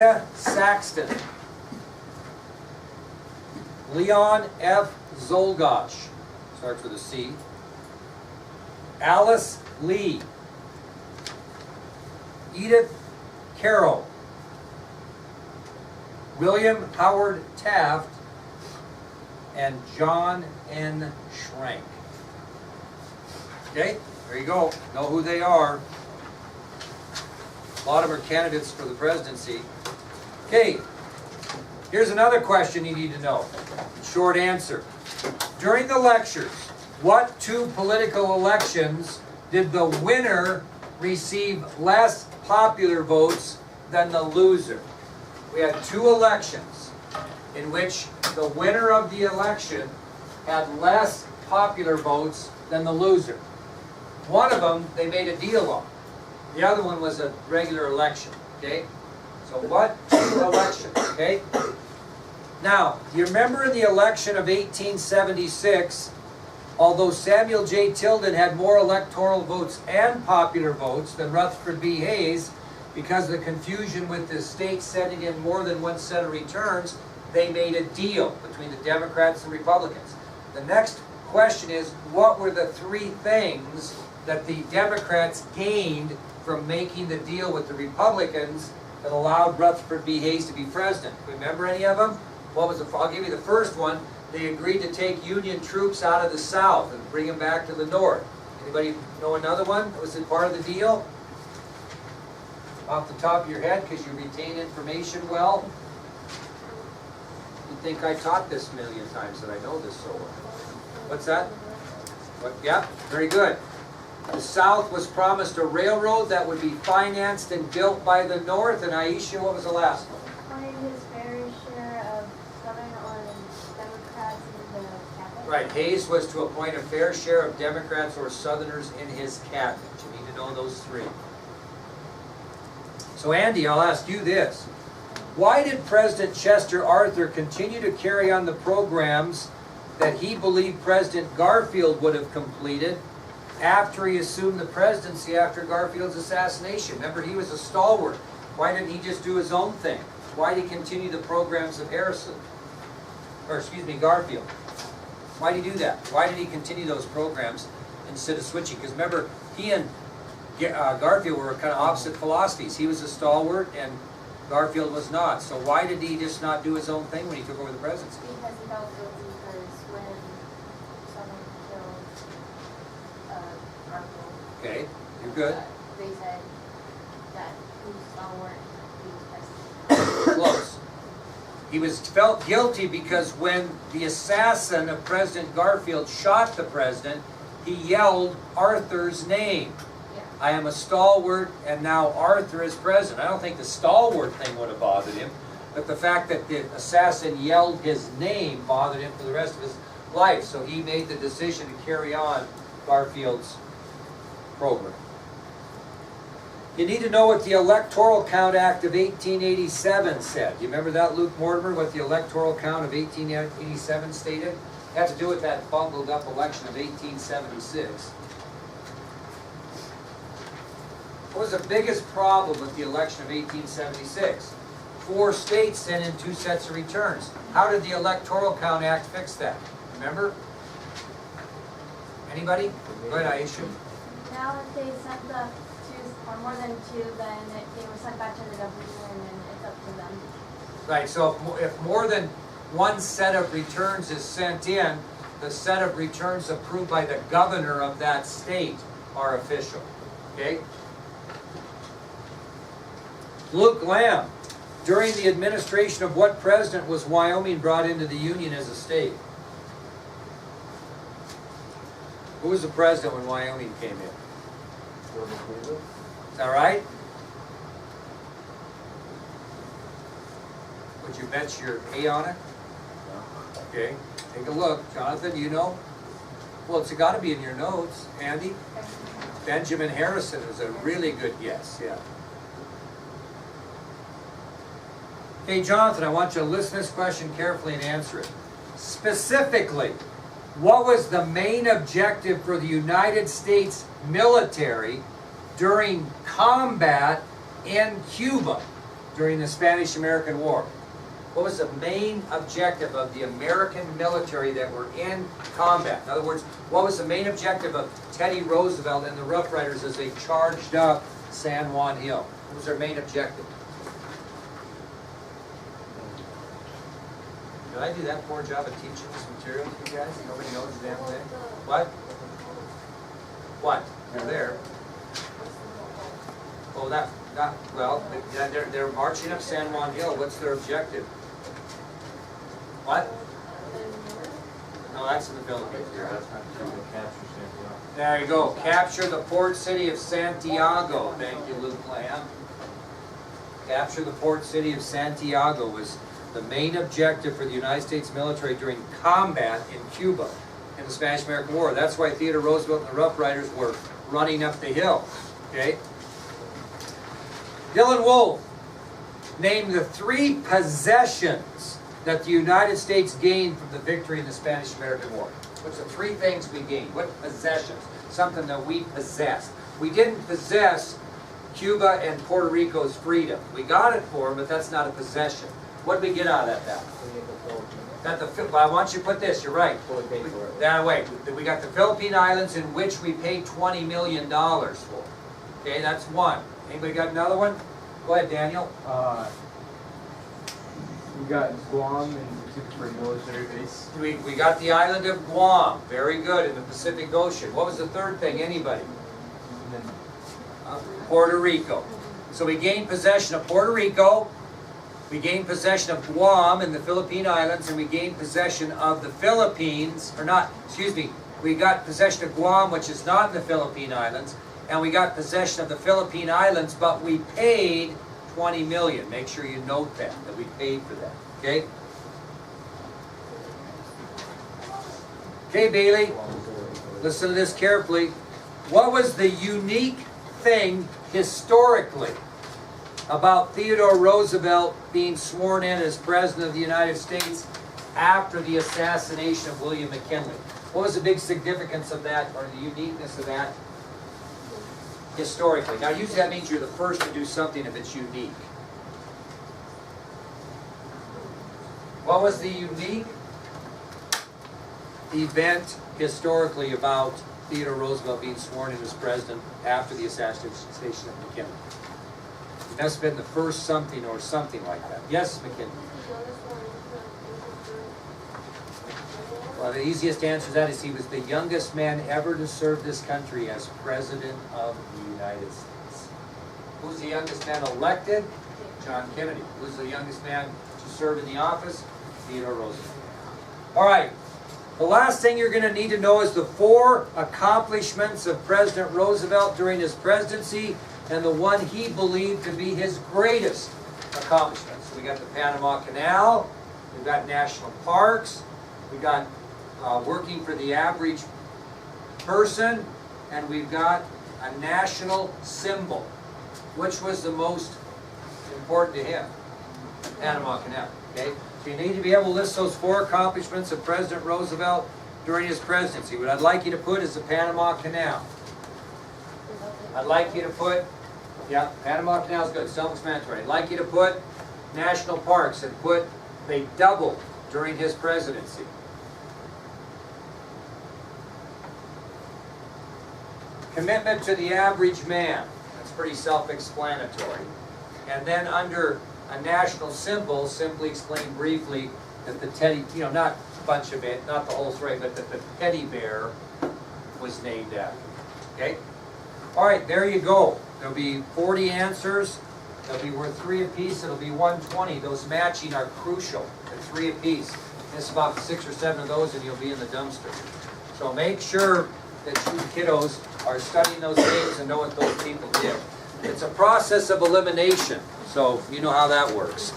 Saxton, Leon F. Zolgosh, starts with a C, Alice Lee, Edith Carroll, William Howard Taft, and John N. Schrank. Okay, there you go. Know who they are. A lot of them are candidates for the presidency. Okay, here's another question you need to know. Short answer. During the lectures, what two political elections did the winner receive less popular votes than the loser? We had two elections in which the winner of the election had less popular votes than the loser. One of them they made a deal on. The other one was a regular election, okay? So what two elections, okay? Now, do you remember in the election of 1876, although Samuel J. Tilden had more electoral votes and popular votes than Rutherford B. Hayes, because of the confusion with the state sending in more than one set of returns, they made a deal between the Democrats and Republicans. The next question is, what were the three things that the Democrats gained from making the deal with the Republicans that allowed Rutherford B. Hayes to be president? Remember any of them? What was the? I'll give you the first one. They agreed to take Union troops out of the South and bring them back to the North. Anybody know another one that was a part of the deal? Off the top of your head, because you retain information well. You'd think I taught this a million times that I know this so well. What's that? What? Yeah, very good. The South was promised a railroad that would be financed and built by the North. And Aisha, what was the last one? Appointed his fair share of Southern or Democrats in the cabinet. Right, Hayes was to appoint a fair share of Democrats or Southerners in his cabinet. You need to know those three. So Andy, I'll ask you this. Why did President Chester Arthur continue to carry on the programs that he believed President Garfield would have completed after he assumed the presidency after Garfield's assassination? Remember, he was a stalwart. Why didn't he just do his own thing? Why did he continue the programs of Garfield? Why did he do that? Why did he continue those programs instead of switching? Because remember, he and Garfield were kind of opposite philosophies. He was a stalwart and Garfield was not. So why did he just not do his own thing when he took over the presidency? Because he felt guilty because when someone killed Garfield. Okay, you're good. They said that he was stalwart, he was president. Close. He felt guilty because when the assassin of President Garfield shot the president, he yelled Arthur's name. Yeah. I am a stalwart, and now Arthur is president. I don't think the stalwart thing would have bothered him, but the fact that the assassin yelled his name bothered him for the rest of his life. So he made the decision to carry on Garfield's program. You need to know what the Electoral Count Act of 1887 said. You remember that, Luke Mortimer, what the Electoral Count of 1887 stated? It had to do with that bungled up election of 1876. What was the biggest problem with the election of 1876? 4 states sent in 2 sets of returns. How did the Electoral Count Act fix that? Remember? Anybody? Go ahead, Aisha. Now if they sent the or more than 2, then they were sent back to the governor and it's up to them. Right, so if more than one set of returns is sent in, the set of returns approved by the governor of that state are official. Okay? Luke Lamb, during the administration of what president was Wyoming brought into the Union as a state? Who was the president when Wyoming came in? Is that right? Would you bet your A on it? Okay, take a look. Jonathan, do you know? Well, it's got to be in your notes. Andy? Benjamin Harrison is a really good guess, yeah. Okay, Jonathan, I want you to listen to this question carefully and answer it. Specifically, what was the main objective for the United States military during combat in Cuba during the Spanish-American War? What was the main objective of the American military that were in combat? In other words, what was the main objective of Teddy Roosevelt and the Rough Riders as they charged up San Juan Hill? What was their main objective? Did I do that poor job of teaching this material to you guys? Nobody knows the damn thing? What? What? You're there. Oh, well, they're marching up San Juan Hill. What's their objective? What? No, that's in the Philippines. There you go. Capture the port city of Santiago. Thank you, Luke Lamb. Capture the port city of Santiago was the main objective for the United States military during combat in Cuba in the Spanish-American War. That's why Theodore Roosevelt and the Rough Riders were running up the hill. Okay? Dylan Wolf named the 3 possessions that the United States gained from the victory in the Spanish-American War. What's the 3 things we gained? What possessions? Something that we possessed. We didn't possess Cuba and Puerto Rico's freedom. We got it for them, but that's not a possession. What did we get out of that? I want you to put this, you're right. That way, we got the Philippine Islands in which we paid $20 million for. Okay, that's one. Anybody got another one? Go ahead, Daniel. We got Guam and we took it for a military base. We got the island of Guam. Very good, in the Pacific Ocean. What was the third thing? Anybody? Puerto Rico. So we gained possession of Puerto Rico. We gained possession of Guam and the Philippine Islands, and we gained possession of the Philippines, we got possession of Guam, which is not in the Philippine Islands, and we got possession of the Philippine Islands, but we paid $20 million. Make sure you note that we paid for that, okay? Okay, Bailey, listen to this carefully. What was the unique thing historically about Theodore Roosevelt being sworn in as President of the United States after the assassination of William McKinley? What was the big significance of that, or the uniqueness of that historically? Now, usually that means you're the first to do something if it's unique. What was the unique event historically about Theodore Roosevelt being sworn in as President after the assassination of McKinley? That's been the first something or something like that. Yes, McKinley? Well, the easiest answer to that is he was the youngest man ever to serve this country as President of the United States. Who's the youngest man elected? John Kennedy. Who's the youngest man to serve in the office? Theodore Roosevelt. All right. The last thing you're going to need to know is the 4 accomplishments of President Roosevelt during his presidency, and the one he believed to be his greatest accomplishment. So we got the Panama Canal, we've got national parks, we've got working for the average person, and we've got a national symbol. Which was the most important to him? Panama Canal. Okay? So you need to be able to list those 4 accomplishments of President Roosevelt during his presidency. What I'd like you to put is the Panama Canal. I'd like you to put, yeah, Panama Canal is good, self-explanatory. I'd like you to put national parks and put they doubled during his presidency. Commitment to the average man. That's pretty self-explanatory. And then under a national symbol, simply explain briefly that the teddy, not a bunch of it, not the whole story, but that the teddy bear was named after. Okay? All right, there you go. There'll be 40 answers. They'll be worth 3 apiece. It'll be 120. Those matching are crucial. They're 3 apiece. Miss about 6 or 7 of those and you'll be in the dumpster. So make sure that you kiddos are studying those names and know what those people did. It's a process of elimination, so you know how that works.